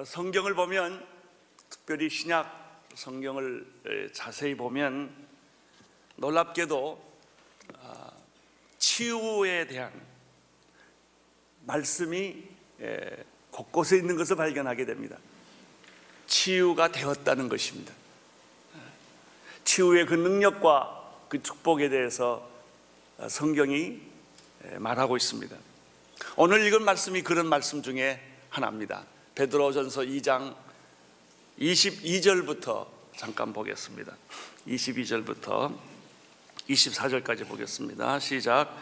성경을 보면, 특별히 신약 성경을 자세히 보면 놀랍게도 치유에 대한 말씀이 곳곳에 있는 것을 발견하게 됩니다. 치유가 되었다는 것입니다. 치유의 그 능력과 그 축복에 대해서 성경이 말하고 있습니다. 오늘 읽은 말씀이 그런 말씀 중에 하나입니다. 베드로전서 2장 22절부터 잠깐 보겠습니다. 22절부터 24절까지 보겠습니다. 시작.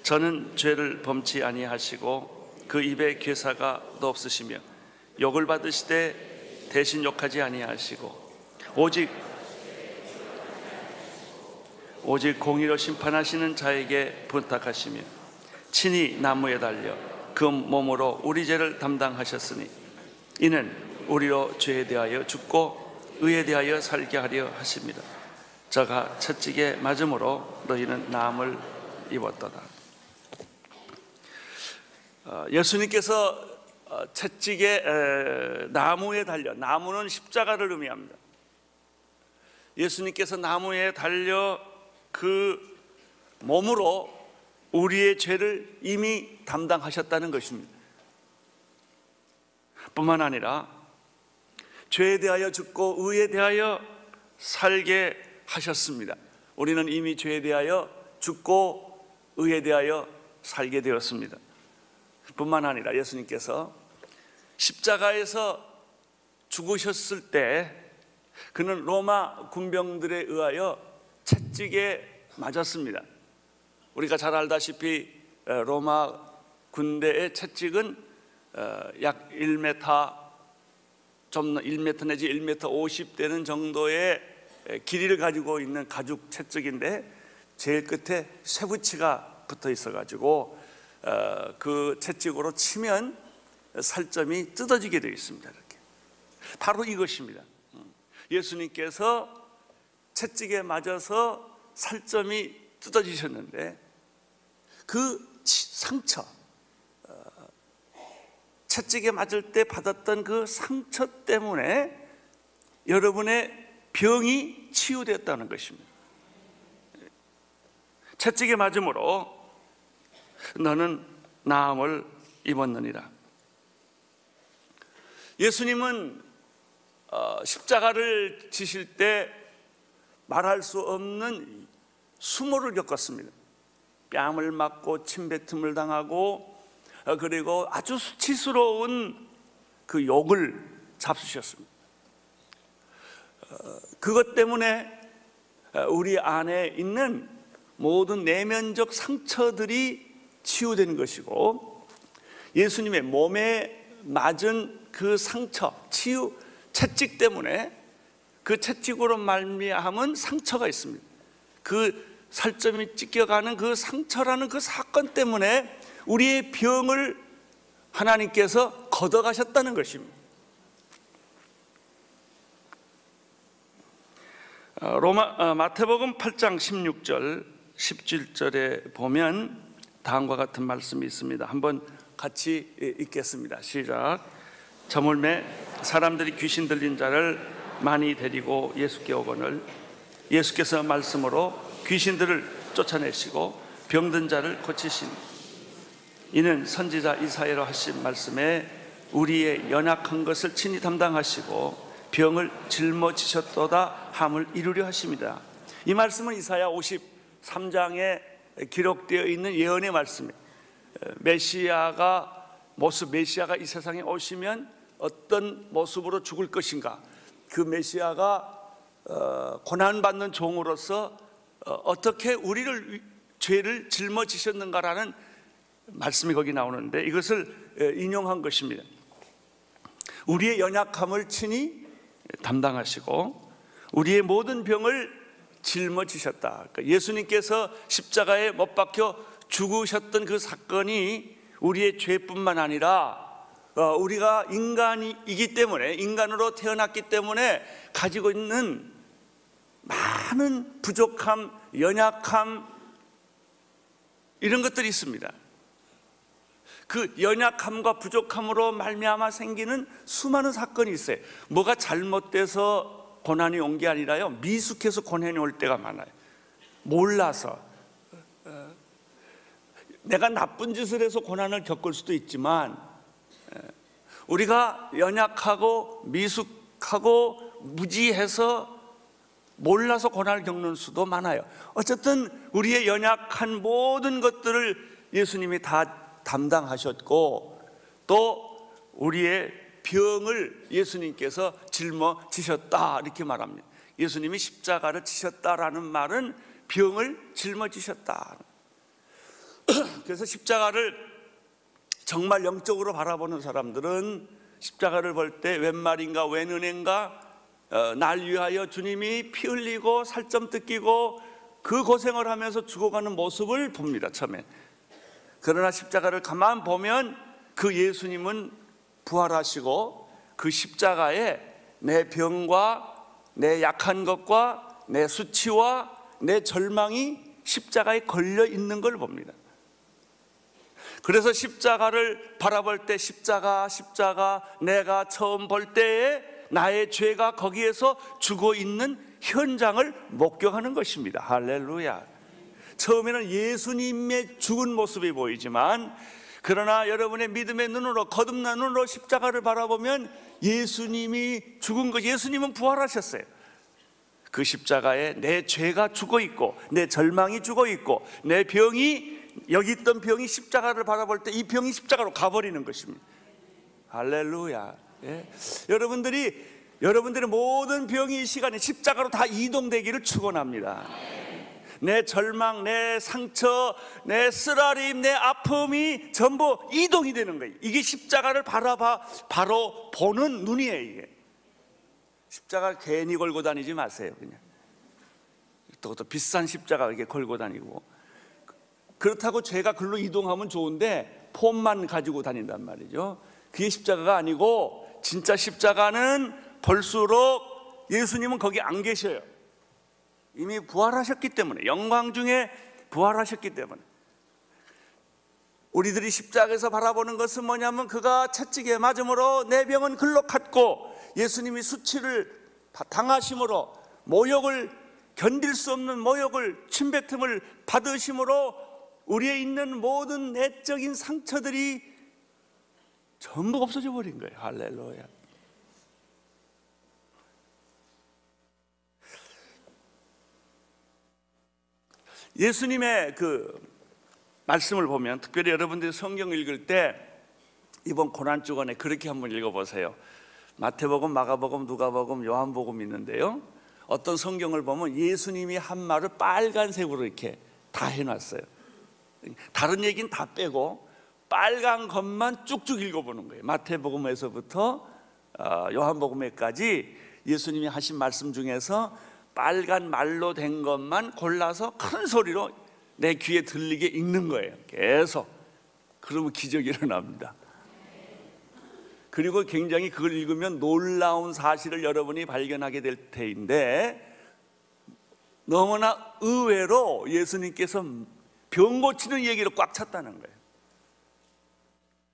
저는 죄를 범치 아니하시고 그 입에 괴사가 없으시며 욕을 받으시되 대신 욕하지 아니하시고 오직 공의로 심판하시는 자에게 부탁하시며 친히 나무에 달려 그 몸으로 우리 죄를 담당하셨으니 이는 우리로 죄에 대하여 죽고 의에 대하여 살게 하려 하십니다. 저가 채찍에 맞음으로 너희는 나음을 입었도다. 예수님께서 채찍에 나무에 달려, 나무는 십자가를 의미합니다. 예수님께서 나무에 달려 그 몸으로 우리의 죄를 이미 담당하셨다는 것입니다. 뿐만 아니라 죄에 대하여 죽고 의에 대하여 살게 하셨습니다. 우리는 이미 죄에 대하여 죽고 의에 대하여 살게 되었습니다. 뿐만 아니라 예수님께서 십자가에서 죽으셨을 때 그는 로마 군병들에 의하여 채찍에 맞았습니다. 우리가 잘 알다시피 로마 군대의 채찍은 약 1m, 좀 1m 내지 1m 50 되는 정도의 길이를 가지고 있는 가죽 채찍인데 제일 끝에 쇠붙이가 붙어 있어가지고 그 채찍으로 치면 살점이 뜯어지게 되어 있습니다. 이렇게. 바로 이것입니다. 예수님께서 채찍에 맞아서 살점이 뜯어지셨는데 그 상처, 채찍에 맞을 때 받았던 그 상처 때문에 여러분의 병이 치유되었다는 것입니다. 채찍에 맞음으로 너는 나음을 입었느니라. 예수님은 십자가를 지실 때 말할 수 없는 수모를 겪었습니다. 뺨을 맞고 침뱉음을 당하고 그리고 아주 수치스러운 그 욕을 잡수셨습니다. 그것 때문에 우리 안에 있는 모든 내면적 상처들이 치유되는 것이고 예수님의 몸에 맞은 그 상처, 치유, 채찍 때문에 그 채찍으로 말미암은 상처가 있습니다. 그 살점이 찢겨가는 그 상처라는 그 사건 때문에 우리의 병을 하나님께서 걷어가셨다는 것입니다. 마태복음 8장 16절 17절에 보면 다음과 같은 말씀이 있습니다. 한번 같이 읽겠습니다. 시작. 저물매 사람들이 귀신 들린 자를 많이 데리고 예수께 오거늘 예수께서 말씀으로 귀신들을 쫓아내시고 병든 자를 고치시니 이는 선지자 이사야로 하신 말씀에 우리의 연약한 것을 친히 담당하시고 병을 짊어지셨도다 함을 이루려 하십니다. 이 말씀은 이사야 53장에 기록되어 있는 예언의 말씀입니다. 메시아가 이 세상에 오시면 어떤 모습으로 죽을 것인가, 그 메시아가 고난받는 종으로서 어떻게 우리를 죄를 짊어지셨는가라는 말씀이 거기 나오는데 이것을 인용한 것입니다. 우리의 연약함을 친히 담당하시고 우리의 모든 병을 짊어지셨다. 그러니까 예수님께서 십자가에 못 박혀 죽으셨던 그 사건이 우리의 죄뿐만 아니라 우리가 인간이기 때문에, 인간으로 태어났기 때문에 가지고 있는 많은 부족함, 연약함, 이런 것들이 있습니다. 그 연약함과 부족함으로 말미암아 생기는 수많은 사건이 있어요. 뭐가 잘못돼서 고난이 온 게 아니라요, 미숙해서 고난이 올 때가 많아요. 몰라서. 내가 나쁜 짓을 해서 고난을 겪을 수도 있지만, 우리가 연약하고 미숙하고 무지해서 몰라서 고난을 겪는 수도 많아요. 어쨌든 우리의 연약한 모든 것들을 예수님이 다 담당하셨고, 또 우리의 병을 예수님께서 짊어지셨다, 이렇게 말합니다. 예수님이 십자가를 지셨다라는 말은 병을 짊어지셨다. 그래서 십자가를 정말 영적으로 바라보는 사람들은 십자가를 볼 때 웬 말인가 웬 은혜인가, 날 위하여 주님이 피 흘리고 살점 뜯기고 그 고생을 하면서 죽어가는 모습을 봅니다, 처음에. 그러나 십자가를 가만 보면 그 예수님은 부활하시고 그 십자가에 내 병과 내 약한 것과 내 수치와 내 절망이 십자가에 걸려 있는 걸 봅니다. 그래서 십자가를 바라볼 때 십자가 내가 처음 볼 때에 나의 죄가 거기에서 죽어 있는 현장을 목격하는 것입니다. 할렐루야. 처음에는 예수님의 죽은 모습이 보이지만, 그러나 여러분의 믿음의 눈으로, 거듭난 눈으로 십자가를 바라보면 예수님이 죽은 것, 예수님은 부활하셨어요. 그 십자가에 내 죄가 죽어 있고 내 절망이 죽어 있고 내 병이, 여기 있던 병이 십자가를 바라볼 때 이 병이 십자가로 가버리는 것입니다. 할렐루야. 예. 여러분들의 모든 병이 이 시간에 십자가로 다 이동되기를 축원합니다. 내 절망, 내 상처, 내 쓰라림, 내 아픔이 전부 이동이 되는 거예요. 이게 십자가를 바로 보는 눈이에요. 이게 십자가 괜히 걸고 다니지 마세요. 그냥 또 비싼 십자가 이렇게 걸고 다니고, 그렇다고 죄가 글로 이동하면 좋은데 폼만 가지고 다닌단 말이죠. 그게 십자가가 아니고, 진짜 십자가는 볼수록 예수님은 거기 안 계셔요. 이미 부활하셨기 때문에, 영광 중에 부활하셨기 때문에. 우리들이 십자가에서 바라보는 것은 뭐냐면, 그가 채찍에 맞음으로 내 병은 글로 갔고, 예수님이 수치를 당하심으로, 모욕을 견딜 수 없는 모욕을, 침뱉음을 받으심으로 우리에 있는 모든 내적인 상처들이 전부 없어져 버린 거예요. 할렐루야. 예수님의 그 말씀을 보면, 특별히 여러분들이 성경 읽을 때 이번 고난 주간에 그렇게 한번 읽어보세요. 마태복음, 마가복음, 누가복음, 요한복음 있는데요, 어떤 성경을 보면 예수님이 한 말을 빨간색으로 이렇게 다 해놨어요. 다른 얘기는 다 빼고 빨간 것만 쭉쭉 읽어보는 거예요. 마태복음에서부터 요한복음에까지 예수님이 하신 말씀 중에서 빨간 말로 된 것만 골라서 큰 소리로 내 귀에 들리게 읽는 거예요. 계속. 그러면 기적이 일어납니다. 그리고 굉장히 그걸 읽으면 놀라운 사실을 여러분이 발견하게 될 테인데, 너무나 의외로 예수님께서 병 고치는 얘기로 꽉 찼다는 거예요.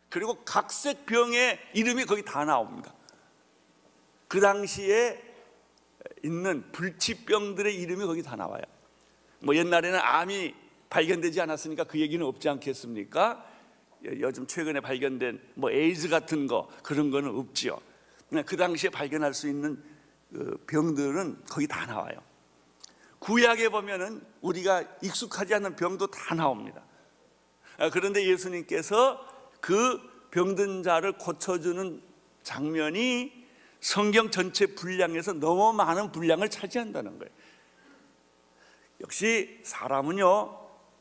그리고 각색 병의 이름이 거기 다 나옵니다. 그 당시에 있는 불치병들의 이름이 거기 다 나와요. 뭐 옛날에는 암이 발견되지 않았으니까 그 얘기는 없지 않겠습니까? 요즘 최근에 발견된 뭐 에이즈 같은 거, 그런 거는 없지요. 그 당시에 발견할 수 있는 병들은 거기 다 나와요. 구약에 보면은 우리가 익숙하지 않은 병도 다 나옵니다. 그런데 예수님께서 그 병든 자를 고쳐주는 장면이 성경 전체 분량에서 너무 많은 분량을 차지한다는 거예요. 역시 사람은요,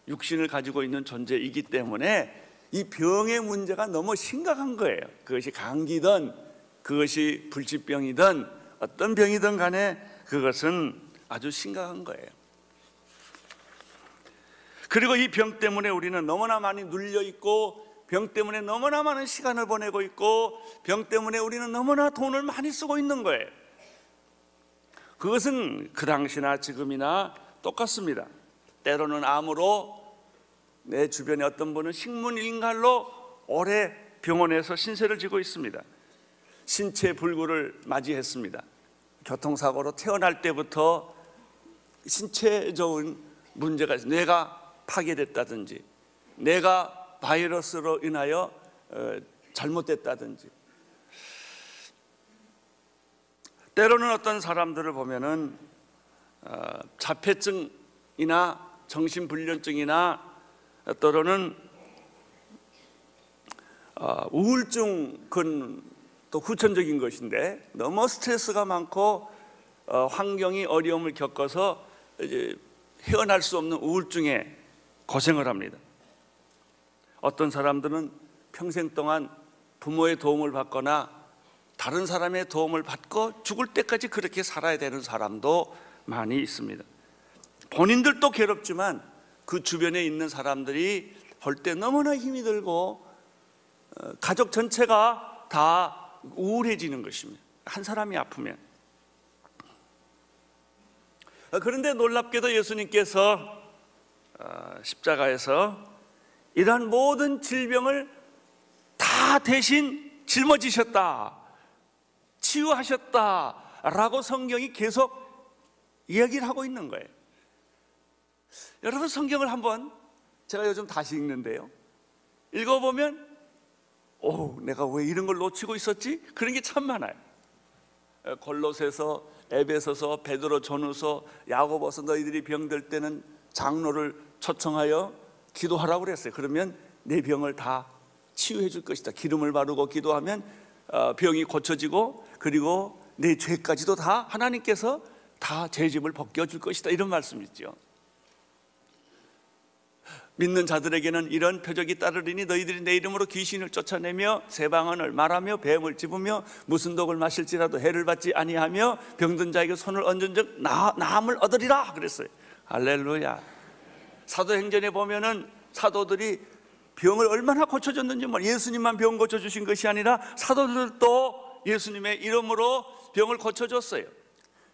육신을 가지고 있는 존재이기 때문에 이 병의 문제가 너무 심각한 거예요. 그것이 감기든 그것이 불치병이든 어떤 병이든 간에 그것은 아주 심각한 거예요. 그리고 이 병 때문에 우리는 너무나 많이 눌려 있고, 병 때문에 너무나 많은 시간을 보내고 있고, 병 때문에 우리는 너무나 돈을 많이 쓰고 있는 거예요. 그것은 그 당시나 지금이나 똑같습니다. 때로는 암으로, 내 주변에 어떤 분은 식문인갈로 오래 병원에서 신세를 지고 있습니다. 신체 불구를 맞이했습니다. 교통사고로 태어날 때부터 신체적인 문제가 있어요. 뇌가 파괴됐다든지, 뇌가 바이러스로 인하여 잘못됐다든지. 때로는 어떤 사람들을 보면은 자폐증이나 정신불련증이나 때로는 우울증은 또 후천적인 것인데, 너무 스트레스가 많고 환경이 어려움을 겪어서 이제 헤어날 수 없는 우울증에 고생을 합니다. 어떤 사람들은 평생 동안 부모의 도움을 받거나 다른 사람의 도움을 받고 죽을 때까지 그렇게 살아야 되는 사람도 많이 있습니다. 본인들도 괴롭지만 그 주변에 있는 사람들이 볼 때 너무나 힘이 들고 가족 전체가 다 우울해지는 것입니다. 한 사람이 아프면. 그런데 놀랍게도 예수님께서 십자가에서 이러한 모든 질병을 다 대신 짊어지셨다, 치유하셨다라고 성경이 계속 이야기를 하고 있는 거예요. 여러분, 성경을 한번 제가 요즘 다시 읽는데요, 읽어보면 내가 왜 이런 걸 놓치고 있었지? 그런 게 참 많아요. 골로새서, 에베소서, 베드로, 전후서, 야고보서, 너희들이 병들 때는 장로를 초청하여 기도하라고 그랬어요. 그러면 내 병을 다 치유해 줄 것이다. 기름을 바르고 기도하면 병이 고쳐지고, 그리고 내 죄까지도 다 하나님께서 다 죄짐을 벗겨줄 것이다, 이런 말씀이죠. 믿는 자들에게는 이런 표적이 따르리니 너희들이 내 이름으로 귀신을 쫓아내며 새 방언을 말하며 뱀을 집으며 무슨 독을 마실지라도 해를 받지 아니하며 병든 자에게 손을 얹은 즉 나음을 얻으리라 그랬어요. 할렐루야. 사도행전에 보면은 사도들이 병을 얼마나 고쳐줬는지, 예수님만 병 고쳐주신 것이 아니라 사도들도 예수님의 이름으로 병을 고쳐줬어요.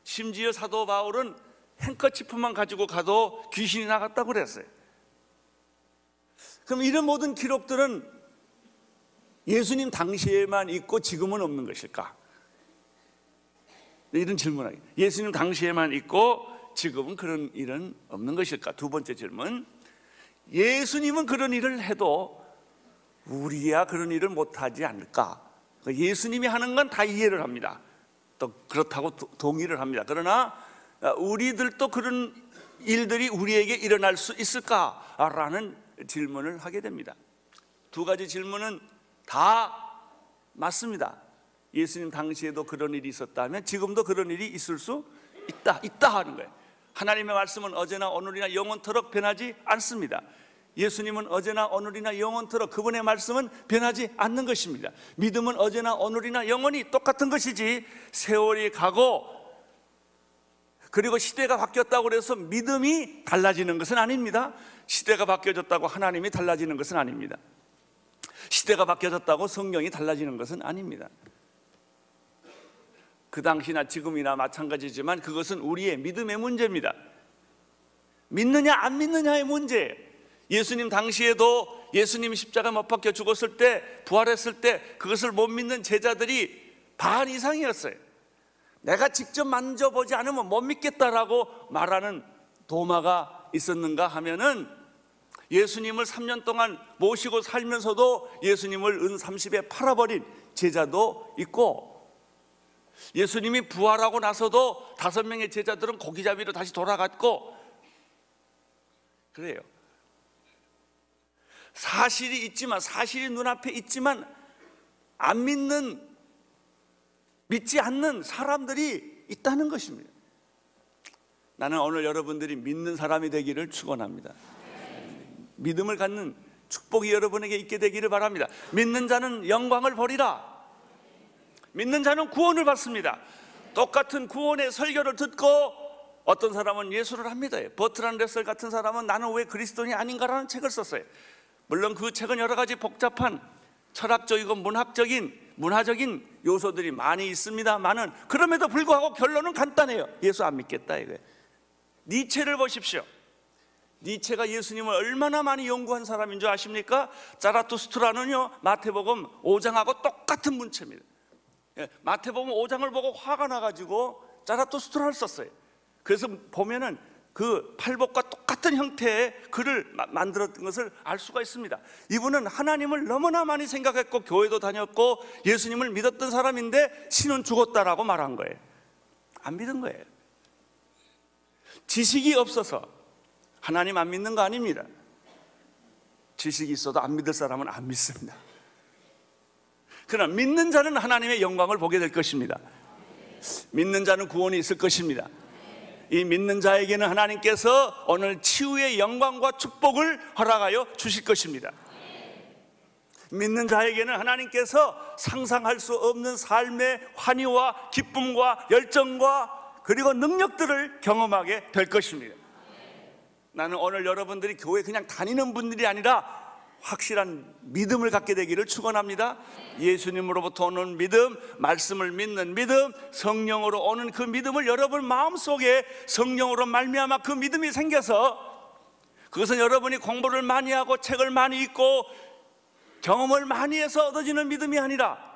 심지어 사도 바울은 행커치프만 가지고 가도 귀신이 나갔다고 그랬어요. 그럼 이런 모든 기록들은 예수님 당시에만 있고 지금은 없는 것일까? 이런 질문을, 예수님 당시에만 있고 지금은 그런 일은 없는 것일까? 두 번째 질문, 예수님은 그런 일을 해도 우리야 그런 일을 못하지 않을까? 예수님이 하는 건 다 이해를 합니다. 또 그렇다고 동의를 합니다. 그러나 우리들도 그런 일들이 우리에게 일어날 수 있을까라는 질문을 하게 됩니다. 두 가지 질문은 다 맞습니다. 예수님 당시에도 그런 일이 있었다면 지금도 그런 일이 있을 수 있다 하는 거예요. 하나님의 말씀은 어제나 오늘이나 영원토록 변하지 않습니다. 예수님은 어제나 오늘이나 영원토록 그분의 말씀은 변하지 않는 것입니다. 믿음은 어제나 오늘이나 영원히 똑같은 것이지, 세월이 가고 그리고 시대가 바뀌었다고 해서 믿음이 달라지는 것은 아닙니다. 시대가 바뀌어졌다고 하나님이 달라지는 것은 아닙니다. 시대가 바뀌어졌다고 성경이 달라지는 것은 아닙니다. 그 당시나 지금이나 마찬가지지만 그것은 우리의 믿음의 문제입니다. 믿느냐 안 믿느냐의 문제예요. 예수님 당시에도 예수님이 십자가 못 박혀 죽었을 때, 부활했을 때 그것을 못 믿는 제자들이 반 이상이었어요. 내가 직접 만져보지 않으면 못 믿겠다라고 말하는 도마가 있었는가 하면은, 예수님을 3년 동안 모시고 살면서도 예수님을 은 30에 팔아버린 제자도 있고, 예수님이 부활하고 나서도 5명의 제자들은 고기잡이로 다시 돌아갔고, 그래요. 사실이 있지만, 사실이 눈앞에 있지만 안 믿는, 믿지 않는 사람들이 있다는 것입니다. 나는 오늘 여러분들이 믿는 사람이 되기를 축원합니다. 믿음을 갖는 축복이 여러분에게 있게 되기를 바랍니다. 믿는 자는 영광을 보리라. 믿는 자는 구원을 받습니다. 똑같은 구원의 설교를 듣고 어떤 사람은 예수를 합니다. 버트란 레슬 같은 사람은 나는 왜 그리스도인이 아닌가라는 책을 썼어요. 물론 그 책은 여러 가지 복잡한 철학적이고 문화적인 요소들이 많이 있습니다만은, 그럼에도 불구하고 결론은 간단해요. 예수 안 믿겠다 이거예요. 니체를 보십시오. 니체가 예수님을 얼마나 많이 연구한 사람인 줄 아십니까? 자라투스트라는요, 마태복음 5장하고 똑같은 문체입니다. 마태복음 5장을 보고 화가 나가지고 자라투스트라를 썼어요. 그래서 보면은 그 팔복과 똑같은 형태의 글을 만들었던 것을 알 수가 있습니다. 이분은 하나님을 너무나 많이 생각했고 교회도 다녔고 예수님을 믿었던 사람인데 신은 죽었다라고 말한 거예요. 안 믿은 거예요. 지식이 없어서 하나님 안 믿는 거 아닙니다. 지식이 있어도 안 믿을 사람은 안 믿습니다. 그러나 믿는 자는 하나님의 영광을 보게 될 것입니다. 믿는 자는 구원이 있을 것입니다. 이 믿는 자에게는 하나님께서 오늘 치유의 영광과 축복을 허락하여 주실 것입니다. 믿는 자에게는 하나님께서 상상할 수 없는 삶의 환희와 기쁨과 열정과 그리고 능력들을 경험하게 될 것입니다. 나는 오늘 여러분들이 교회 그냥 다니는 분들이 아니라 확실한 믿음을 갖게 되기를 축원합니다. 예수님으로부터 오는 믿음, 말씀을 믿는 믿음, 성령으로 오는 그 믿음을 여러분 마음속에 성령으로 말미암아 그 믿음이 생겨서, 그것은 여러분이 공부를 많이 하고 책을 많이 읽고 경험을 많이 해서 얻어지는 믿음이 아니라,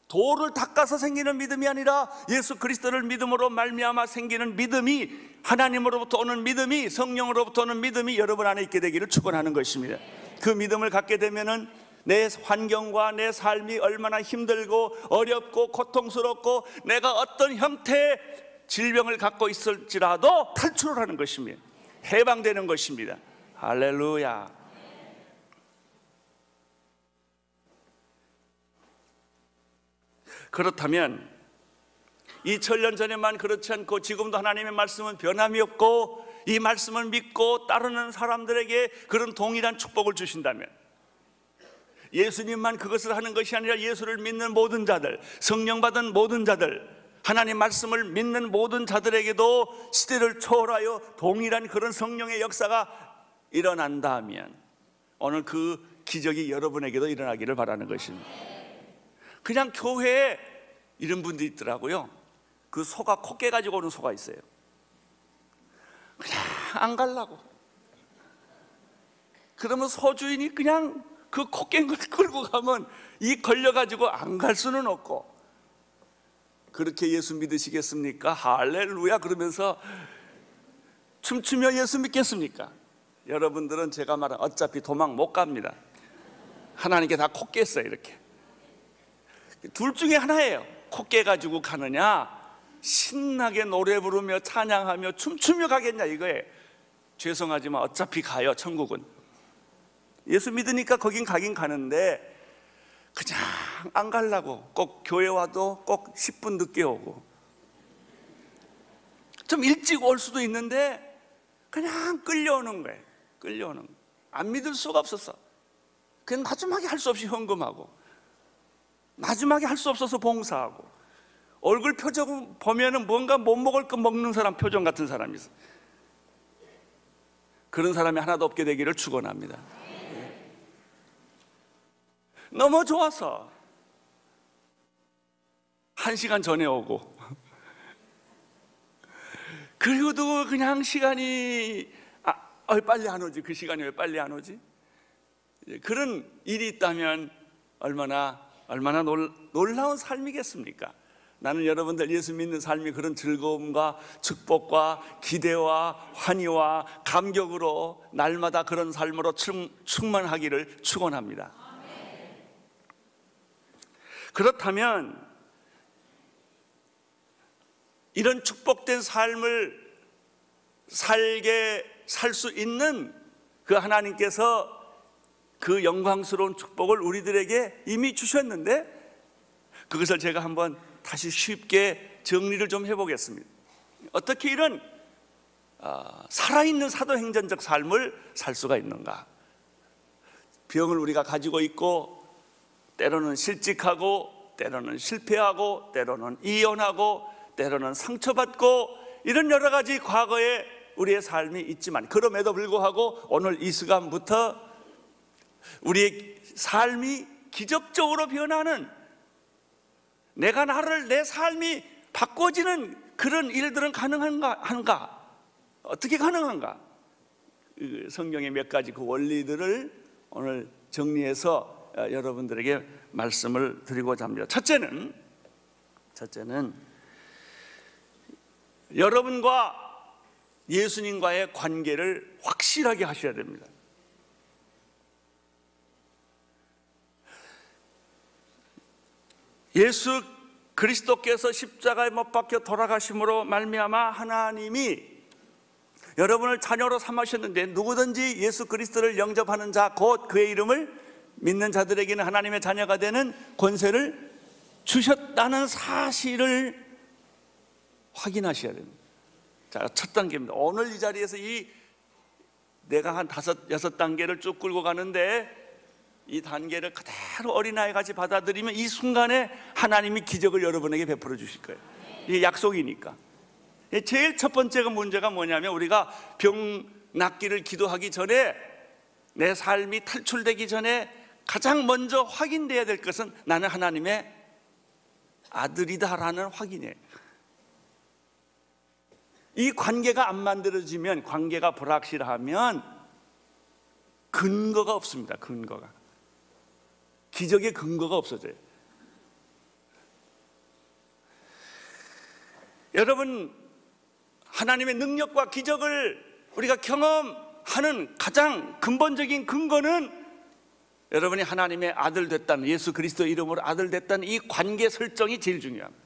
돌을 닦아서 생기는 믿음이 아니라 예수 그리스도를 믿음으로 말미암아 생기는 믿음이, 하나님으로부터 오는 믿음이, 성령으로부터 오는 믿음이 여러분 안에 있게 되기를 축원하는 것입니다. 그 믿음을 갖게 되면은 내 환경과 내 삶이 얼마나 힘들고 어렵고 고통스럽고 내가 어떤 형태의 질병을 갖고 있을지라도 탈출을 하는 것입니다. 해방되는 것입니다. 할렐루야. 그렇다면 2000년 전에만 그렇지 않고 지금도 하나님의 말씀은 변함이 없고 이 말씀을 믿고 따르는 사람들에게 그런 동일한 축복을 주신다면, 예수님만 그것을 하는 것이 아니라 예수를 믿는 모든 자들, 성령 받은 모든 자들, 하나님 말씀을 믿는 모든 자들에게도 시대를 초월하여 동일한 그런 성령의 역사가 일어난다면 오늘 그 기적이 여러분에게도 일어나기를 바라는 것입니다. 그냥 교회에 이런 분들이 있더라고요. 그 소가 코 깨가지고 오는 소가 있어요. 그냥 안 가려고. 그러면 소주인이 그냥 그 코 깬 걸 끌고 가면 이 걸려가지고 안 갈 수는 없고, 그렇게 예수 믿으시겠습니까? 할렐루야 그러면서 춤추며 예수 믿겠습니까? 여러분들은 제가 말한 어차피 도망 못 갑니다. 하나님께 다 코 깼어요. 이렇게 둘 중에 하나예요. 코 깨가지고 가느냐, 신나게 노래 부르며 찬양하며 춤추며 가겠냐 이거예요. 죄송하지만 어차피 가요. 천국은. 예수 믿으니까 거긴 가긴 가는데 그냥 안 가려고, 꼭 교회 와도 꼭 10분 늦게 오고 좀 일찍 올 수도 있는데 그냥 끌려오는 거예요. 끌려오는 거예요. 안 믿을 수가 없었어. 그냥 마지막에 할 수 없이 헌금하고, 마지막에 할 수 없어서 봉사하고, 얼굴 표정 보면은 뭔가 못 먹을 거 먹는 사람 표정 같은 사람이 있어. 그런 사람이 하나도 없게 되기를 축원합니다. 너무 좋아서 1시간 전에 오고, 그리고도 그냥 시간이 빨리 안 오지, 그 시간이 왜 빨리 안 오지? 그런 일이 있다면 얼마나 놀라운 삶이겠습니까? 나는 여러분들 예수 믿는 삶이 그런 즐거움과 축복과 기대와 환희와 감격으로 날마다 그런 삶으로 충만하기를 축원합니다. 그렇다면 이런 축복된 삶을 살 수 있는 그 하나님께서 그 영광스러운 축복을 우리들에게 이미 주셨는데, 그것을 제가 한번 다시 쉽게 정리를 좀 해보겠습니다. 어떻게 이런 살아있는 사도행전적 삶을 살 수가 있는가? 병을 우리가 가지고 있고, 때로는 실직하고, 때로는 실패하고, 때로는 이혼하고, 때로는 상처받고, 이런 여러 가지 과거에 우리의 삶이 있지만, 그럼에도 불구하고 오늘 이 시간부터 우리의 삶이 기적적으로 변하는, 내 삶이 바꿔지는 그런 일들은 가능한가? 어떻게 가능한가? 성경의 몇 가지 그 원리들을 오늘 정리해서 여러분들에게 말씀을 드리고자 합니다. 첫째는 여러분과 예수님과의 관계를 확실하게 하셔야 됩니다. 예수 그리스도께서 십자가에 못 박혀 돌아가심으로 말미암아 하나님이 여러분을 자녀로 삼으셨는데, 누구든지 예수 그리스도를 영접하는 자 곧 그의 이름을 믿는 자들에게는 하나님의 자녀가 되는 권세를 주셨다는 사실을 확인하셔야 됩니다. 자, 첫 단계입니다. 오늘 이 자리에서 내가 한 5, 6단계를 쭉 끌고 가는데, 이 단계를 그대로 어린아이 같이 받아들이면 이 순간에 하나님이 기적을 여러분에게 베풀어 주실 거예요. 이게 약속이니까. 제일 첫 번째가 문제가 뭐냐면, 우리가 병 낫기를 기도하기 전에, 내 삶이 탈출되기 전에 가장 먼저 확인돼야 될 것은 나는 하나님의 아들이다라는 확인이에요. 이 관계가 안 만들어지면, 관계가 불확실하면 근거가 없습니다. 기적의 근거가 없어져요. 여러분, 하나님의 능력과 기적을 우리가 경험하는 가장 근본적인 근거는 여러분이 하나님의 아들 됐다는, 예수 그리스도 이름으로 아들 됐다는 이 관계 설정이 제일 중요합니다.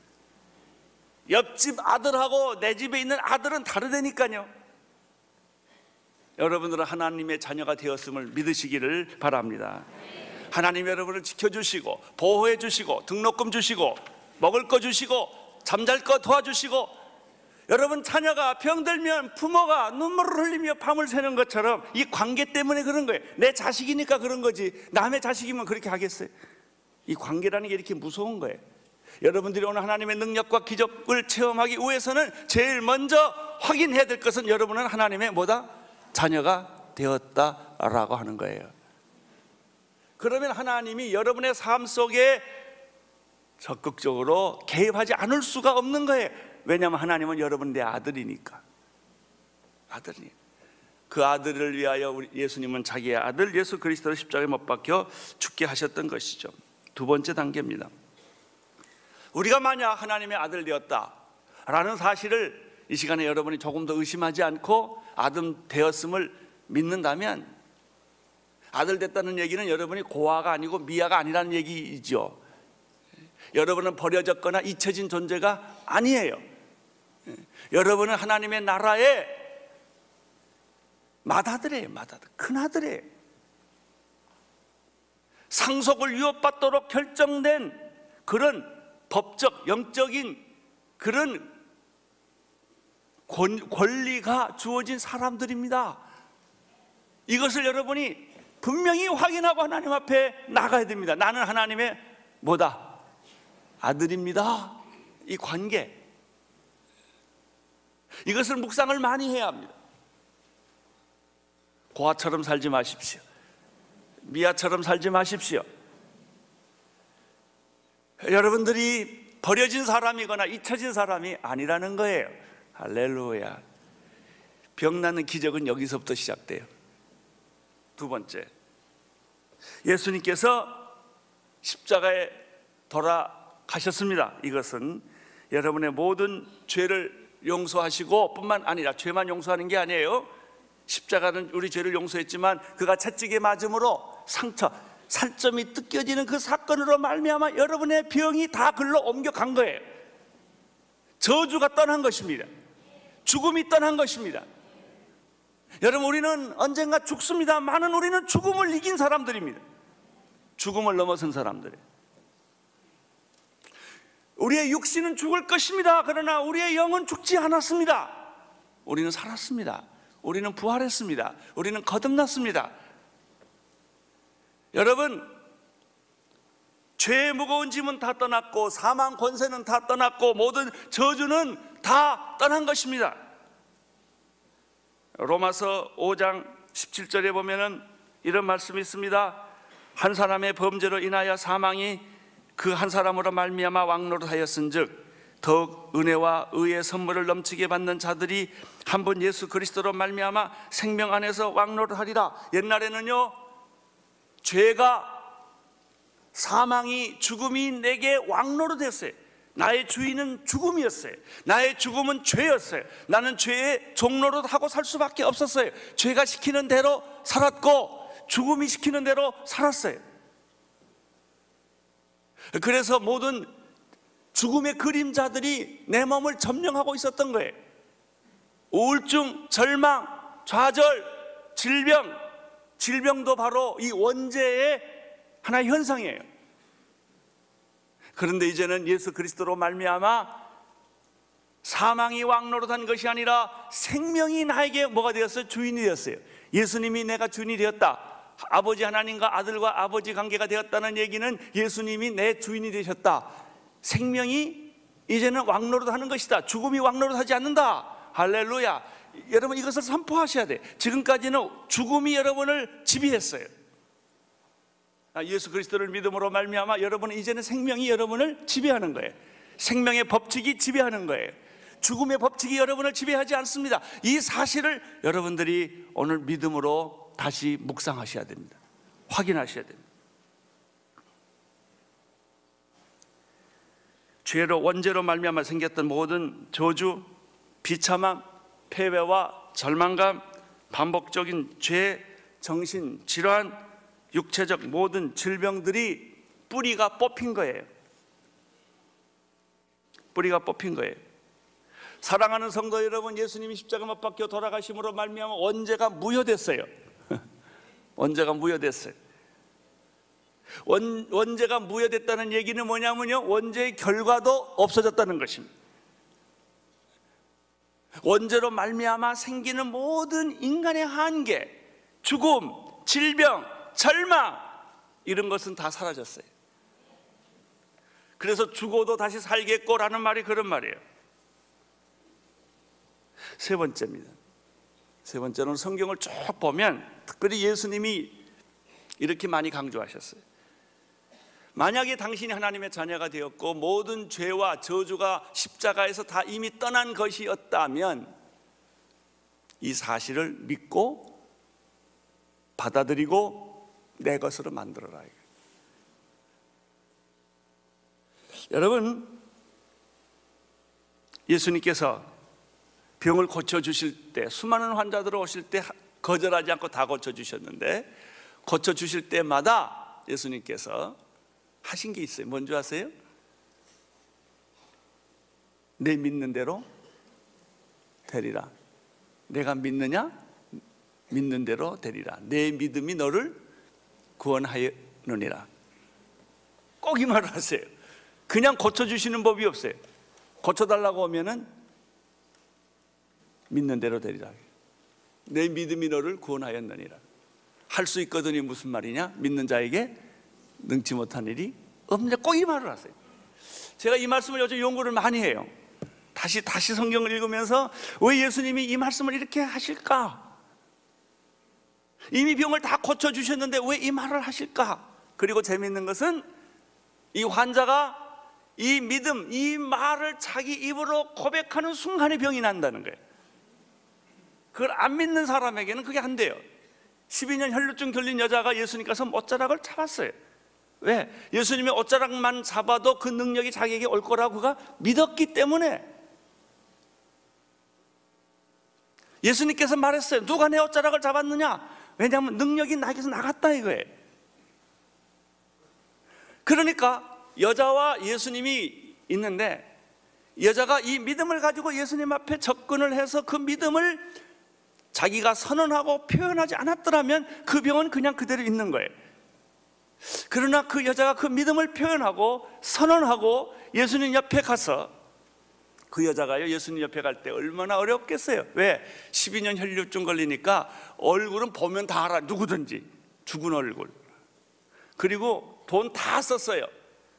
옆집 아들하고 내 집에 있는 아들은 다르다니까요. 여러분들은 하나님의 자녀가 되었음을 믿으시기를 바랍니다. 하나님 여러분을 지켜주시고 보호해 주시고 등록금 주시고 먹을 거 주시고 잠잘 거 도와주시고, 여러분 자녀가 병들면 부모가 눈물을 흘리며 밤을 새는 것처럼 이 관계 때문에 그런 거예요. 내 자식이니까 그런 거지, 남의 자식이면 그렇게 하겠어요? 이 관계라는 게 이렇게 무서운 거예요. 여러분들이 오늘 하나님의 능력과 기적을 체험하기 위해서는 제일 먼저 확인해야 될 것은 여러분은 하나님의 자녀가 되었다라고 하는 거예요. 그러면 하나님이 여러분의 삶 속에 적극적으로 개입하지 않을 수가 없는 거예요. 왜냐하면 하나님은 여러분 내 아들이니까. 그 아들을 위하여 우리 예수님은 자기의 아들 예수 그리스도를 십자가에 못 박혀 죽게 하셨던 것이죠. 두 번째 단계입니다. 우리가 만약 하나님의 아들 되었다라는 사실을 이 시간에 여러분이 조금 더 의심하지 않고 아들 되었음을 믿는다면, 아들 됐다는 얘기는 여러분이 고아가 아니고 미아가 아니라는 얘기이죠. 여러분은 버려졌거나 잊혀진 존재가 아니에요. 여러분은 하나님의 나라의 맏아들이에요. 큰아들이에요. 상속을 유업받도록 결정된 그런 법적, 영적인 그런 권리가 주어진 사람들입니다. 이것을 여러분이 분명히 확인하고 하나님 앞에 나가야 됩니다. 나는 하나님의 아들입니다. 이 관계, 이것을 묵상을 많이 해야 합니다. 고아처럼 살지 마십시오. 미아처럼 살지 마십시오. 여러분들이 버려진 사람이거나 잊혀진 사람이 아니라는 거예요. 할렐루야. 병 낫는 기적은 여기서부터 시작돼요. 두 번째, 예수님께서 십자가에 돌아가셨습니다. 이것은 여러분의 모든 죄를 용서하시고 뿐만 아니라, 죄만 용서하는 게 아니에요. 십자가는 우리 죄를 용서했지만 그가 채찍에 맞음으로 상처, 살점이 뜯겨지는 그 사건으로 말미암아 여러분의 병이 다 글로 옮겨간 거예요. 저주가 떠난 것입니다. 죽음이 떠난 것입니다. 여러분, 우리는 언젠가 죽습니다만은 우리는 죽음을 이긴 사람들입니다. 죽음을 넘어선 사람들이에요. 우리의 육신은 죽을 것입니다. 그러나 우리의 영은 죽지 않았습니다. 우리는 살았습니다. 우리는 부활했습니다. 우리는 거듭났습니다. 여러분, 죄의 무거운 짐은 다 떠났고 사망 권세는 다 떠났고 모든 저주는 다 떠난 것입니다. 로마서 5장 17절에 보면은 이런 말씀이 있습니다. 한 사람의 범죄로 인하여 사망이 그 한 사람으로 말미암아 왕노릇하였은즉 더욱 은혜와 의의 선물을 넘치게 받는 자들이 한 번 예수 그리스도로 말미암아 생명 안에서 왕노릇하리라. 옛날에는요, 죄가, 사망이, 죽음이 내게 왕노릇했어요. 나의 주인은 죽음이었어요. 나의 죽음은 죄였어요. 나는 죄의 종노릇하고 살 수밖에 없었어요. 죄가 시키는 대로 살았고 죽음이 시키는 대로 살았어요. 그래서 모든 죽음의 그림자들이 내 몸을 점령하고 있었던 거예요. 우울증, 절망, 좌절, 질병도 바로 이 원죄의 하나의 현상이에요. 그런데 이제는 예수 그리스도로 말미암아 사망이 왕노릇한 것이 아니라 생명이 나에게 뭐가 되었어요? 주인이 되었어요. 예수님이 내가 주인이 되었다. 아버지 하나님과 아들과 아버지 관계가 되었다는 얘기는 예수님이 내 주인이 되셨다. 생명이 이제는 왕노릇하는 것이다. 죽음이 왕노릇하지 않는다. 할렐루야. 여러분, 이것을 선포하셔야 돼. 지금까지는 죽음이 여러분을 지배했어요. 예수 그리스도를 믿음으로 말미암아 여러분은 이제는 생명이 여러분을 지배하는 거예요. 생명의 법칙이 지배하는 거예요. 죽음의 법칙이 여러분을 지배하지 않습니다. 이 사실을 여러분들이 오늘 믿음으로 다시 묵상하셔야 됩니다. 확인하셔야 됩니다. 죄로, 원죄로 말미암아 생겼던 모든 저주, 비참함, 패배와 절망감, 반복적인 죄, 정신 질환, 육체적 모든 질병들이 뿌리가 뽑힌 거예요. 뿌리가 뽑힌 거예요. 사랑하는 성도 여러분, 예수님이 십자가 못 박혀 돌아가심으로 말미암아 원죄가 무효됐어요. 원죄가 무효됐어요. 원죄가 무효됐다는 얘기는 뭐냐면요, 원죄의 결과도 없어졌다는 것입니다. 원죄로 말미암아 생기는 모든 인간의 한계, 죽음, 질병, 절망, 이런 것은 다 사라졌어요. 그래서 죽어도 다시 살겠고라는 말이 그런 말이에요. 세 번째입니다. 세 번째는 성경을 쭉 보면 특별히 예수님이 이렇게 많이 강조하셨어요. 만약에 당신이 하나님의 자녀가 되었고 모든 죄와 저주가 십자가에서 다 이미 떠난 것이었다면 이 사실을 믿고 받아들이고 내 것으로 만들어라. 여러분, 예수님께서 병을 고쳐주실 때, 수많은 환자들 오실 때 거절하지 않고 다 고쳐주셨는데, 고쳐주실 때마다 예수님께서 하신 게 있어요. 뭔지 아세요? 내 믿는 대로 되리라. 내가 믿느냐? 믿는 대로 되리라. 내 믿음이 너를 구원하였느니라. 꼭 이 말을 하세요. 그냥 고쳐주시는 법이 없어요. 고쳐달라고 하면은 믿는 대로 되리라. 내 믿음이 너를 구원하였느니라. 할 수 있거든이 무슨 말이냐? 믿는 자에게 능치 못한 일이 없느냐. 꼭 이 말을 하세요. 제가 이 말씀을 요즘 연구를 많이 해요. 다시 성경을 읽으면서 왜 예수님이 이 말씀을 이렇게 하실까? 이미 병을 다 고쳐주셨는데 왜 이 말을 하실까? 그리고 재미있는 것은 이 환자가 이 믿음, 이 말을 자기 입으로 고백하는 순간에 병이 난다는 거예요. 그걸 안 믿는 사람에게는 그게 안 돼요. 12년 혈루증 걸린 여자가 예수님께서 옷자락을 잡았어요. 왜? 예수님의 옷자락만 잡아도 그 능력이 자기에게 올 거라고 그가 믿었기 때문에. 예수님께서 말했어요. 누가 내 옷자락을 잡았느냐? 왜냐하면 능력이 나에게서 나갔다 이거예요. 그러니까 여자와 예수님이 있는데 여자가 이 믿음을 가지고 예수님 앞에 접근을 해서 그 믿음을 자기가 선언하고 표현하지 않았더라면 그 병은 그냥 그대로 있는 거예요. 그러나 그 여자가 그 믿음을 표현하고 선언하고 예수님 옆에 가서, 그 여자가요 예수님 옆에 갈 때 얼마나 어렵겠어요. 왜? 12년 혈루증 걸리니까 얼굴은 보면 다 알아. 누구든지 죽은 얼굴. 그리고 돈 다 썼어요.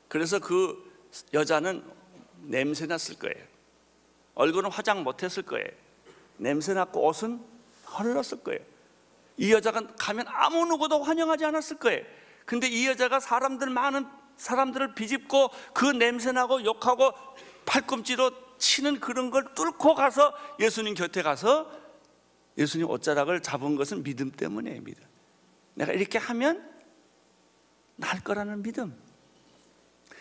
그래서 그 여자는 냄새 났을 거예요. 얼굴은 화장 못했을 거예요. 냄새 났고 옷은 헐렀을 거예요. 이 여자가 가면 아무 누구도 환영하지 않았을 거예요. 근데 이 여자가 많은 사람들을 비집고 그 냄새 나고 욕하고 팔꿈치로 치는 그런 걸 뚫고 가서 예수님 곁에 가서 예수님 옷자락을 잡은 것은 믿음 때문이에요. 믿음. 내가 이렇게 하면 날 거라는 믿음.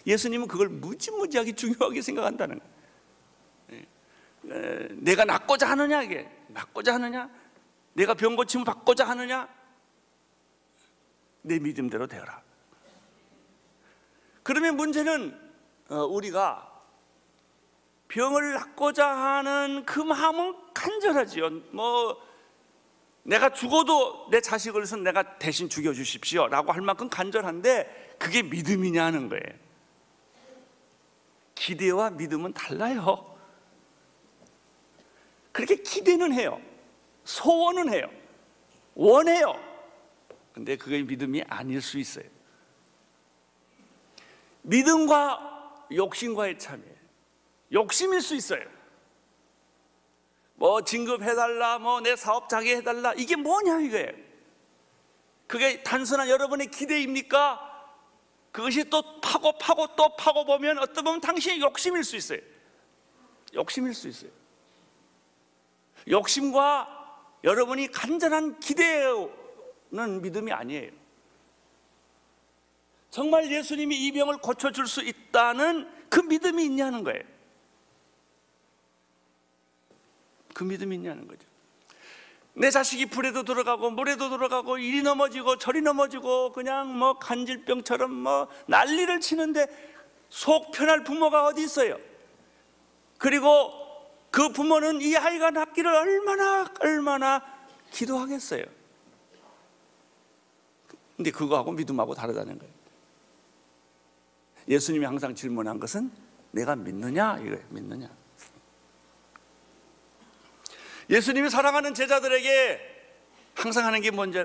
예수님은 그걸 무지무지하게 중요하게 생각한다는 거예요. 내가 낫고자 하느냐, 이게 낫고자 하느냐, 내가 병 고침을 받고자 하느냐, 내 믿음대로 되어라. 그러면 문제는 우리가 병을 낫고자 하는 그 마음은 간절하지요. 내가 죽어도 내 자식을 위해서 내가 대신 죽여주십시오 라고 할 만큼 간절한데 그게 믿음이냐는 거예요. 기대와 믿음은 달라요. 그렇게 기대는 해요. 소원은 해요. 원해요. 근데 그게 믿음이 아닐 수 있어요. 믿음과 욕심과의 차이예요. 욕심일 수 있어요. 진급해달라, 내 사업 자기 해달라, 이게 뭐냐 이거예요. 그게 단순한 여러분의 기대입니까? 그것이 또 파고 또 파고 보면 어떤 보면 당신의 욕심일 수 있어요. 욕심일 수 있어요. 욕심과 여러분이 간절한 기대는 믿음이 아니에요. 정말 예수님이 이 병을 고쳐줄 수 있다는 그 믿음이 있냐는 거예요. 그 믿음이 있냐는 거죠. 내 자식이 불에도 들어가고 물에도 들어가고 이리 넘어지고 저리 넘어지고 그냥 간질병처럼 난리를 치는데 속 편할 부모가 어디 있어요? 그리고 그 부모는 이 아이가 낫기를 얼마나 기도하겠어요. 근데 그거하고 믿음하고 다르다는 거예요. 예수님이 항상 질문한 것은 내가 믿느냐 이거예요. 믿느냐. 예수님이 사랑하는 제자들에게 항상 하는 게 뭔지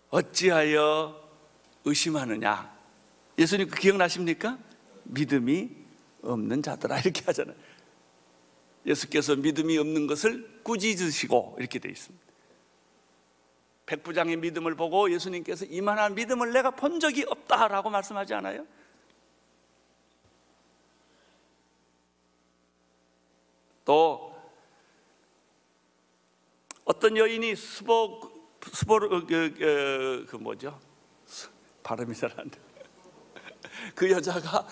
어찌하여 의심하느냐. 예수님 그 기억나십니까? 믿음이 없는 자들아 이렇게 하잖아요. 예수께서 믿음이 없는 것을 꾸짖으시고 이렇게 되어 있습니다. 백부장의 믿음을 보고 예수님께서 이만한 믿음을 내가 본 적이 없다라고 말씀하지 않아요? 또 어떤 여인이 발음이 잘 안 돼. 그 여자가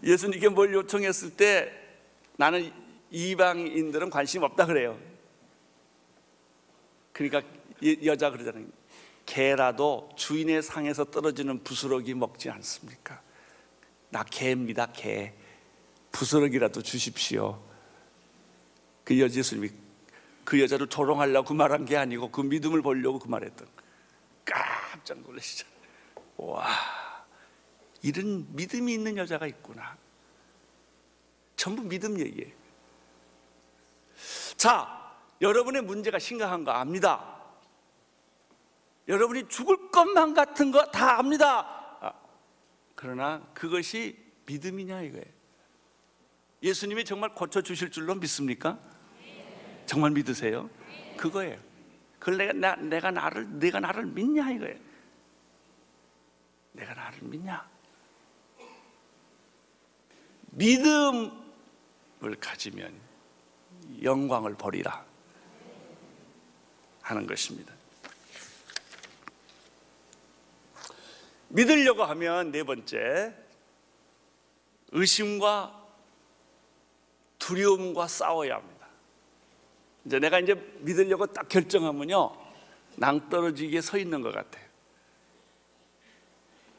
예수님께 뭘 요청했을 때 나는 이방인들은 관심 없다 그래요. 그러니까 여자 그러잖아요. 개라도 주인의 상에서 떨어지는 부스러기 먹지 않습니까? 나 개입니다, 개. 부스러기라도 주십시오. 그 예수님이 그 여자를 조롱하려고 그 말한 게 아니고 그 믿음을 보려고 그 말했던. 깜짝 놀라시잖아요. 와, 이런 믿음이 있는 여자가 있구나. 전부 믿음 얘기예요. 자, 여러분의 문제가 심각한 거 압니다. 여러분이 죽을 것만 같은 거 다 압니다. 그러나 그것이 믿음이냐 이거예요. 예수님이 정말 고쳐주실 줄로 믿습니까? 정말 믿으세요? 그거예요. 그걸 내가 나를 믿냐 이거예요. 내가 나를 믿냐? 믿음을 가지면 영광을 버리라 하는 것입니다. 믿으려고 하면 네 번째, 의심과 두려움과 싸워야 합니다. 내가 이제 믿으려고 딱 결정하면요, 낭떠러지게 서 있는 것 같아요.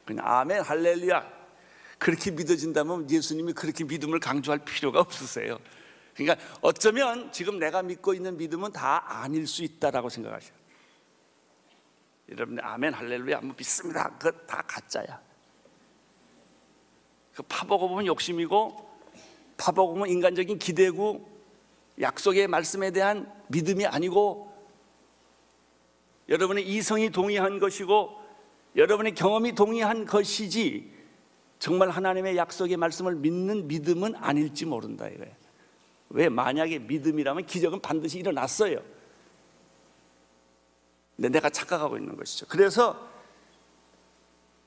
그냥 아멘 할렐루야 그렇게 믿어진다면 예수님이 그렇게 믿음을 강조할 필요가 없으세요. 그러니까 어쩌면 지금 내가 믿고 있는 믿음은 다 아닐 수 있다라고 생각하셔요. 여러분 아멘 할렐루야 믿습니다. 그거 다 가짜야. 그 파보고 보면 욕심이고 파보고 보면 인간적인 기대고 약속의 말씀에 대한 믿음이 아니고 여러분의 이성이 동의한 것이고 여러분의 경험이 동의한 것이지 정말 하나님의 약속의 말씀을 믿는 믿음은 아닐지 모른다 이거예요. 왜? 만약에 믿음이라면 기적은 반드시 일어났어요. 근데 내가 착각하고 있는 것이죠. 그래서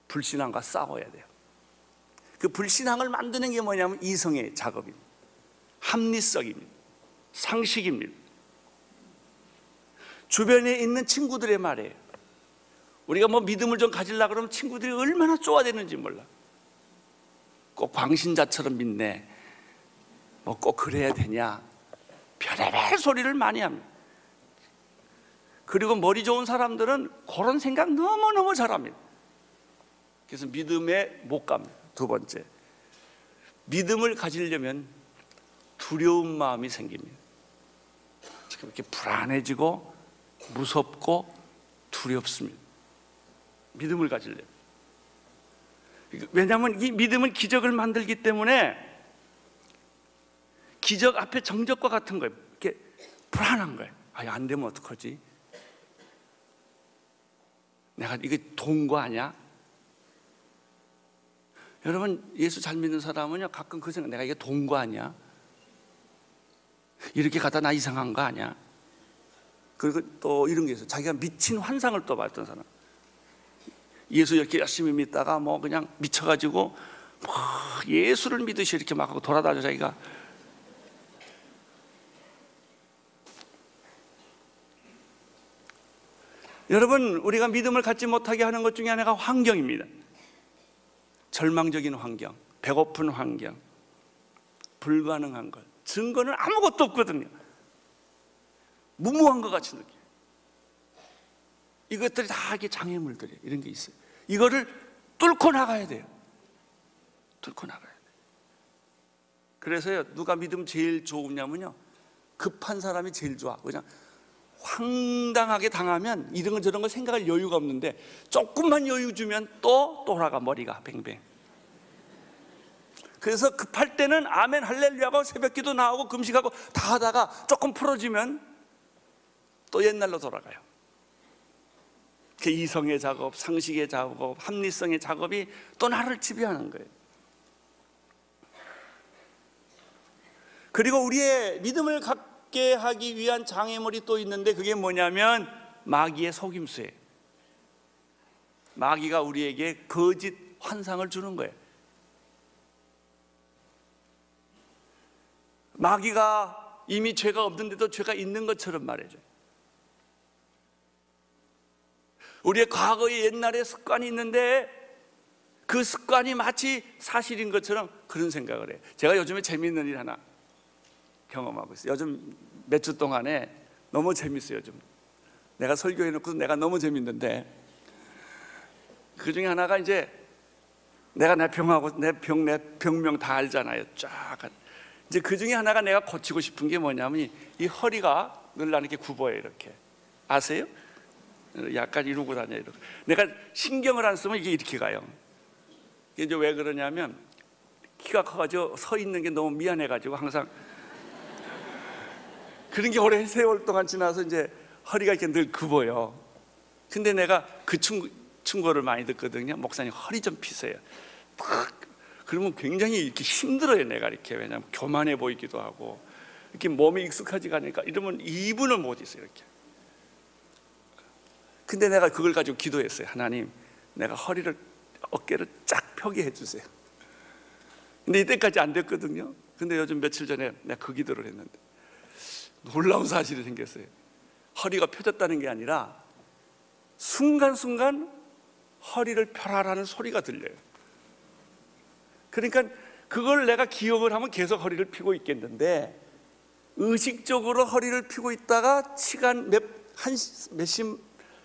불신앙과 싸워야 돼요. 그 불신앙을 만드는 게 뭐냐면 이성의 작업입니다. 합리성입니다. 상식입니다. 주변에 있는 친구들의 말이에요. 우리가 뭐 믿음을 좀 가지려고 그러면 친구들이 얼마나 쪼아대는지 몰라. 꼭 광신자처럼 믿네, 뭐 꼭 그래야 되냐, 별의별 소리를 많이 합니다. 그리고 머리 좋은 사람들은 그런 생각 너무너무 잘합니다. 그래서 믿음에 못 갑니다. 두 번째, 믿음을 가지려면 두려운 마음이 생깁니다. 지금 이렇게 불안해지고 무섭고 두렵습니다. 믿음을 가지려면. 왜냐하면 이 믿음은 기적을 만들기 때문에 기적 앞에 정적과 같은 거예요. 이렇게 불안한 거예요. 안 되면 어떡하지? 내가 이게 도운 아니야? 여러분, 예수 잘 믿는 사람은요, 가끔 그 생각, 내가 이게 도운 아니야? 이렇게 가다 나 이상한 거 아니야? 그리고 또 이런 게 있어요. 자기가 미친 환상을 또 봤던 사람. 예수 이렇게 열심히 믿다가 뭐 그냥 미쳐가지고 막 예수를 믿으시 이렇게 막 하고 돌아다녀 자기가. 여러분, 우리가 믿음을 갖지 못하게 하는 것 중에 하나가 환경입니다. 절망적인 환경, 배고픈 환경, 불가능한 것, 증거는 아무것도 없거든요. 무모한 것 같이 느껴요. 이것들이 다 이게 장애물들이에요. 이런 게 있어요. 이거를 뚫고 나가야 돼요. 뚫고 나가야 돼요. 그래서요, 누가 믿음 제일 좋으냐면요, 급한 사람이 제일 좋아. 그냥 황당하게 당하면 이런 거 저런 거 생각할 여유가 없는데 조금만 여유 주면 또 돌아가, 머리가 뱅뱅. 그래서 급할 때는 아멘 할렐루야하고 새벽기도 나오고 금식하고 다 하다가 조금 풀어지면 또 옛날로 돌아가요. 그 이성의 작업, 상식의 작업, 합리성의 작업이 또 나를 지배하는 거예요. 그리고 우리의 믿음을 갖게 하기 위한 장애물이 또 있는데, 그게 뭐냐면 마귀의 속임수예요. 마귀가 우리에게 거짓 환상을 주는 거예요. 마귀가 이미 죄가 없는데도 죄가 있는 것처럼 말해줘요. 우리의 과거의 옛날의 습관이 있는데 그 습관이 마치 사실인 것처럼 그런 생각을 해요. 제가 요즘에 재미있는 일 하나 경험하고 있어요. 요즘 몇 주 동안에 너무 재밌어요. 요즘 내가 설교해놓고 내가 너무 재밌는데, 그 중에 하나가 이제 내가 내 병하고 내 병명 다 알잖아요. 쫙. 이제 그 중에 하나가 내가 고치고 싶은 게 뭐냐면 이 허리가 늘 나는 이렇게 굽어요. 이렇게 아세요? 약간 이러고 다녀요. 이러고. 내가 신경을 안 쓰면 이게 이렇게 가요. 이게 이제 왜 그러냐면 키가 커가지고 서 있는 게 너무 미안해가지고 항상 그런 게 오랜 세월 동안 지나서 이제 허리가 이렇게 늘 굽어요. 근데 내가 그 충고를 많이 듣거든요. 목사님, 허리 좀 피세요. 그러면 굉장히 이렇게 힘들어요. 내가 이렇게. 왜냐하면 교만해 보이기도 하고 이렇게 몸에 익숙하지가 않으니까 이러면 2분을 못 있어요. 이렇게. 근데 내가 그걸 가지고 기도했어요. 하나님, 내가 어깨를 쫙 펴게 해주세요. 근데 이때까지 안 됐거든요. 근데 요즘 며칠 전에 내가 그 기도를 했는데 놀라운 사실이 생겼어요. 허리가 펴졌다는 게 아니라 순간순간 허리를 펴라라는 소리가 들려요. 그러니까 그걸 내가 기억을 하면 계속 허리를 펴고 있겠는데, 의식적으로 허리를 펴고 있다가 시간 10분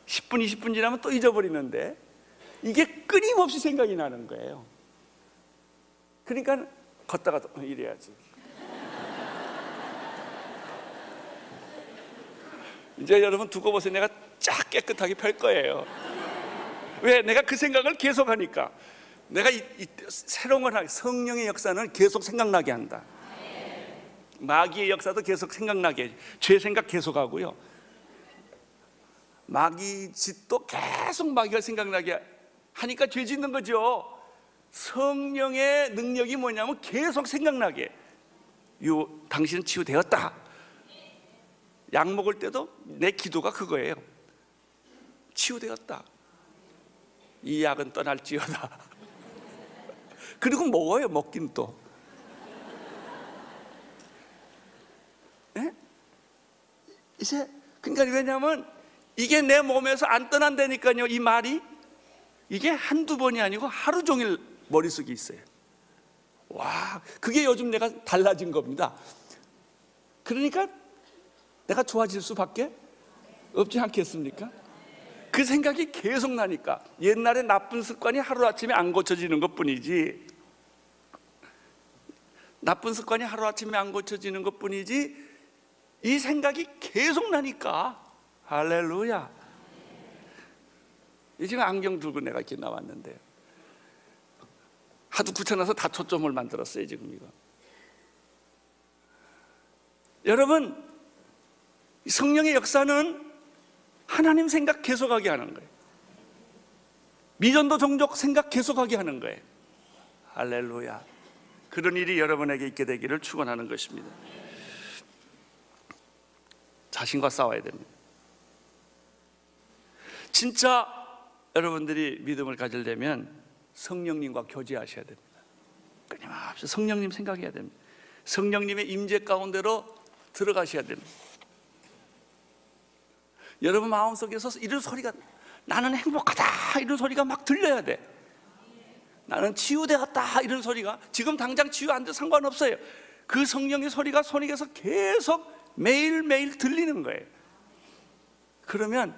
20분 지나면 또 잊어버리는데 이게 끊임없이 생각이 나는 거예요. 그러니까 걷다가 이래야지. 이제 여러분 두고 보세요. 내가 쫙 깨끗하게 펼 거예요. 왜? 내가 그 생각을 계속 하니까. 내가 새로운 걸 하게, 성령의 역사는 계속 생각나게 한다. 마귀의 역사도 계속 생각나게 해. 죄 생각 계속 하고요. 마귀 짓도 계속 마귀가 생각나게 하니까 죄 짓는 거죠. 성령의 능력이 뭐냐면 계속 생각나게. 당신은 치유되었다. 약 먹을 때도 내 기도가 그거예요. 치유되었다. 이 약은 떠날지어다. 그리고 먹어요. 먹긴 또. 예? 이제 그러니까 왜냐하면 이게 내 몸에서 안 떠난다니까요. 이 말이 이게 한두 번이 아니고 하루 종일 머릿속에 있어요. 와, 그게 요즘 내가 달라진 겁니다. 그러니까 내가 좋아질 수밖에 없지 않겠습니까? 그 생각이 계속 나니까. 옛날에 나쁜 습관이 하루아침에 안 고쳐지는 것뿐이지, 나쁜 습관이 하루아침에 안 고쳐지는 것뿐이지 이 생각이 계속 나니까. 할렐루야. 지금 안경 들고 내가 이렇게 나왔는데 하도 귀찮아서 다 초점을 만들었어요 지금 이거. 여러분, 성령의 역사는 하나님 생각 계속하게 하는 거예요. 미전도 종족 생각 계속하게 하는 거예요. 할렐루야. 그런 일이 여러분에게 있게 되기를 축원하는 것입니다. 자신과 싸워야 됩니다. 진짜 여러분들이 믿음을 가지려면 성령님과 교제하셔야 됩니다. 끊임없이 성령님 생각해야 됩니다. 성령님의 임재 가운데로 들어가셔야 됩니다. 여러분 마음속에서 이런 소리가, 나는 행복하다 이런 소리가 막 들려야 돼. 나는 치유되었다 이런 소리가, 지금 당장 치유 안 돼도 상관없어요. 그 성령의 소리가 손익에서 계속 매일매일 들리는 거예요. 그러면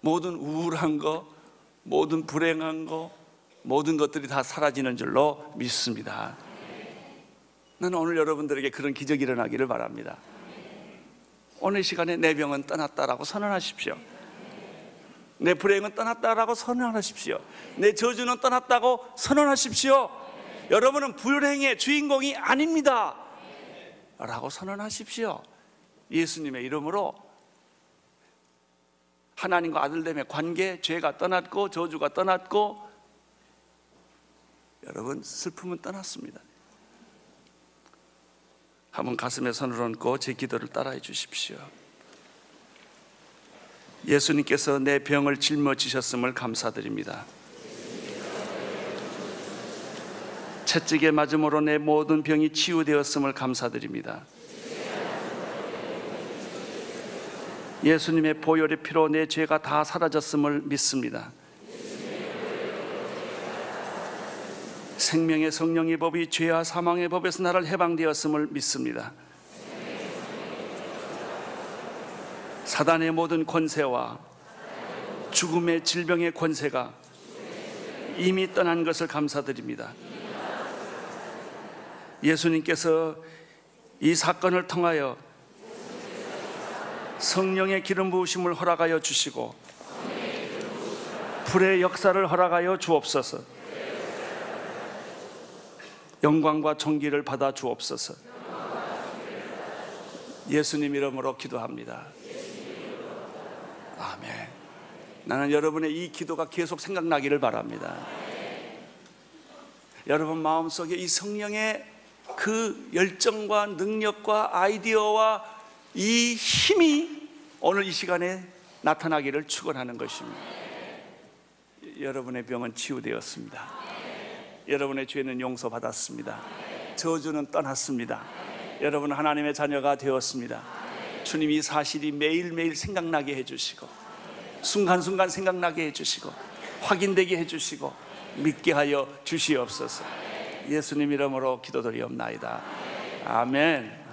모든 우울한 거, 모든 불행한 거, 모든 것들이 다 사라지는 줄로 믿습니다. 나는 오늘 여러분들에게 그런 기적이 일어나기를 바랍니다. 오늘 시간에 내 병은 떠났다라고 선언하십시오. 내 불행은 떠났다라고 선언하십시오. 내 저주는 떠났다고 선언하십시오. 여러분은 불행의 주인공이 아닙니다 라고 선언하십시오. 예수님의 이름으로 하나님과 아들됨의 관계, 죄가 떠났고 저주가 떠났고 여러분 슬픔은 떠났습니다. 한번 가슴에 손을 얹고 제 기도를 따라해 주십시오. 예수님께서 내 병을 짊어지셨음을 감사드립니다. 채찍에 맞음으로 내 모든 병이 치유되었음을 감사드립니다. 예수님의 보혈의 피로 내 죄가 다 사라졌음을 믿습니다. 생명의 성령의 법이 죄와 사망의 법에서 나를 해방되었음을 믿습니다. 사단의 모든 권세와 죽음의 질병의 권세가 이미 떠난 것을 감사드립니다. 예수님께서 이 사건을 통하여 성령의 기름 부으심을 허락하여 주시고 불의 역사를 허락하여 주옵소서. 영광과 존귀를 받아 주옵소서. 예수님 이름으로 기도합니다. 아멘. 나는 여러분의 이 기도가 계속 생각나기를 바랍니다. 여러분 마음속에 이 성령의 그 열정과 능력과 아이디어와 이 힘이 오늘 이 시간에 나타나기를 축원하는 것입니다. 여러분의 병은 치유되었습니다. 여러분의 죄는 용서받았습니다. 저주는 떠났습니다. 여러분은 하나님의 자녀가 되었습니다. 주님 이 사실이 매일매일 생각나게 해주시고 순간순간 생각나게 해주시고 확인되게 해주시고 믿게 하여 주시옵소서. 예수님 이름으로 기도드리옵나이다. 아멘.